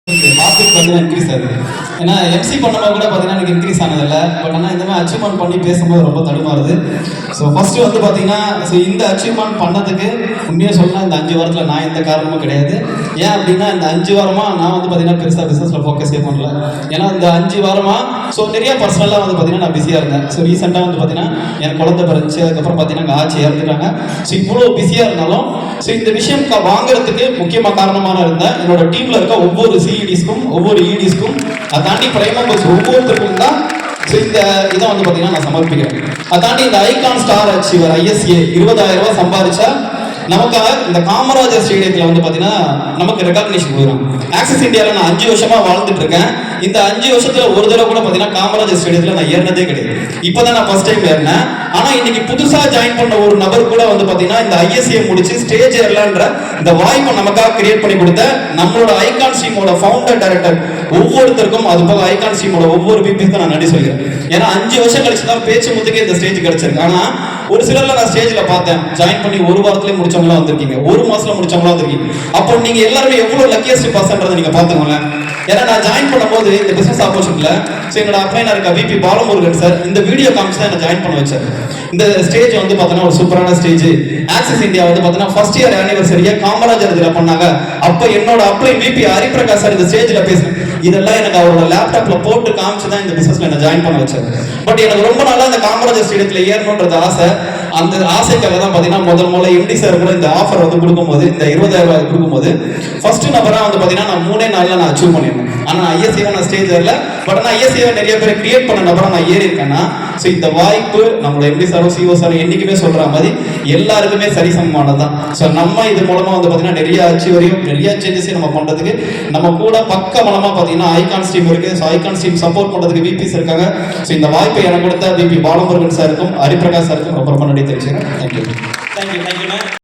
Market பார்த்தீங்கன்னா increase ஆகுது. ஏன்னா எம்சி பண்ணும்போது கூட பார்த்தீங்கன்னா எனக்கு இன்க்ரீஸ் ஆனதில்லை. பட் ஆனால் இந்த மாதிரி அச்சீவ்மெண்ட் பண்ணி பேசும்போது ரொம்ப தடுமாறுது. ஸோ ஃபஸ்ட்டு வந்து பார்த்தீங்கன்னா இந்த அச்சீவ்மெண்ட் பண்ணதுக்கு உண்மையாக சொல்லலாம் இந்த 5 வாரத்தில் நான் எந்த காரணமும் கிடையாது. ஏன் அப்படின்னா இந்த 5 வாரமாக நான் வந்து பார்த்தீங்கன்னா பெருசாக பிஸ்னஸில் ஃபோக்கஸே பண்ணல. ஏன்னா இந்த 5 வாரமாக நிறைய பர்சனலாக வந்து பார்த்தீங்கன்னா நான் பிஸியாக இருந்தேன். ரீசெண்டாக வந்து பார்த்தீங்கன்னா எனக்கு குழந்தை பிறந்துச்சு. அதுக்கப்புறம் பார்த்தீங்கன்னா எங்கள் ஆட்சி இறந்துட்டாங்க. இவ்வளோ பிஸியாக இருந்தாலும் இந்த விஷயம் வாங்குறதுக்கு முக்கியமாக காரணமான இருந்தேன் என்னோட டீமில் இருக்க ஒவ்வொரு சிஇடிஸ்க்கும் ஒவ்வொரு இடிஸ்க்கும் அதை தாண்டி பிரைம் மெம்பர்ஸ் ஒவ்வொருத்தருக்கும் தான் இந்த இதை வந்து பார்த்தீங்கன்னா நான் சமர்ப்பிக்கிறேன். அதை தாண்டி இந்த ஐகான் ஸ்டார் அச்சீவர் ISA 20,000 ரூபாய் சம்பாதிச்சா நமக்காக இந்த காமராஜர் ஸ்டேடியத்தில் வந்து பார்த்தீங்கன்னா நமக்கு ரெகக்னிஷன் கொடுக்குறோம். ஆக்சிஸ் இந்தியாவில் நான் 5 வருஷமா வாழ்ந்துட்டு இருக்கேன். இந்த 5 வருஷத்துல ஒரு தடவை கூட பார்த்தீங்கன்னா காமராஜர் ஸ்டேடியத்தில் நான் ஏறினதே கிடையாது. இப்போதான் நான் ஃபர்ஸ்ட் டைம் ஏறினேன். ஆனால் இன்னைக்கு புதுசாக ஜாயின் பண்ண ஒரு நபர் கூட வந்து பார்த்தீங்கன்னா இந்த ISA முடிச்சு ஸ்டேஜ் ஏறலான்ற இந்த வாய்ப்பை நமக்காக கிரியேட் பண்ணி கொடுத்த நம்மளோட ஐகான் ஸ்ட்ரீமோட ஃபவுண்டர் டைரக்டர் ஒவ்வொருத்தருக்கும், அது போக ஐகான் ஸ்ட்ரீமோட ஒவ்வொரு பிபிக்கும் நான் நன்றி சொல்கிறேன். ஏன்னா 5 வருஷம் கழிச்சு தான் பேச்சு முத்துக்கே இந்த ஸ்டேஜ் கிடைச்சிருக்கு. ஆனால் ஒரு சிலர்ல நான் ஸ்டேஜில் பார்த்தேன் ஜாயின் பண்ணி 1 வாரத்திலே முடிச்சவங்களா வந்திருக்கீங்க, 1 மாசத்துல முடிச்சவங்களா வந்திருக்கீங்க. அப்போ நீங்க எல்லாருமே எவ்வளவு லக்கியஸ்ட் பர்சன்றதை நீங்க பாத்துக்கோங்களேன். ஏன்னா நான் ஜாயின் பண்ணும்போது இந்த பிசினஸ் ஆப்பர்ச்சுனிட்டில என்னோட அப்ளைனா இருக்க VP பாலமுருகன் சார் இந்த வீடியோ காமிச்சு தான் என்ன ஜாயின் பண்ண வச்சார். இந்த ஸ்டேஜ் வந்து பார்த்தீங்கன்னா ஒரு சூப்பரான ஸ்டேஜ். ஆக்சிஸ் இந்தியா வந்து பார்த்தீங்கன்னா ஃபர்ஸ்ட் இயர் ஆனிவர்சரியை காமராஜர் இதில் பண்ணாங்க. அப்போ என்னோட அப்ளை VP ஹரிபிரகாஷ் சார் இந்த ஸ்டேஜில் பேசுறேன். இதெல்லாம் எனக்கு அவரோட லேப்டாப்ல போட்டு காமிச்சு தான் இந்த பிசினஸ்ல என்ன ஜாயின் பண்ண வச்சாரு. பட் எனக்கு ரொம்ப நாளா இந்த காமராஜர் ஸ்டேடியத்துல ஏறணும்ன்றது ஆசை. அந்த ஆசைக்காக தான் பார்த்தீங்கன்னா முதல்ல MD சார் கூட இந்த ஆஃபர் வந்து கொடுக்கும்போது இந்த 20,000 ரூபாய் கொடுக்கும்போது ஃபர்ஸ்ட் நபரா வந்து பார்த்தீங்கன்னா நான் 3 நாள்ல நான் அச்சீவ் பண்ணிருந்தேன். ஆனால் ISA நான் ஸ்டேஜ் ஏறல. பட் ஆனால் ISA நிறைய பேர் கிரியேட் பண்ண நபரா நான் ஏறி இருக்கேன்னா இந்த வாய்ப்பு நம்மளோட MD சாரும் CEO சாரும் என்னைக்குமே சொல்ற மாதிரி எல்லாருக்குமே சரிசமமானது தான். நம்ம இது மூலமா வந்து பார்த்தீங்கன்னா நிறைய அச்சீவரையும் நிறைய சேஞ்சஸையும் நம்ம பண்றதுக்கு நம்ம கூட பக்கமலமா பார்த்தீங்கன்னா ஐகான் ஸ்ட்ரீம் இருக்கு. ஐகான் ஸ்ட்ரீம் சப்போர்ட் பண்றதுக்கு VPs இருக்காங்க. இந்த வாய்ப்பை எனக்கு கொடுத்த VP பாலமுருகன் சாருக்கும் ஹரிபிரகாஷ் சாருக்கும் ரொம்ப ரொம்ப நன்றி தெரிவிச்சுக்கிறேன். தேங்க்யூ.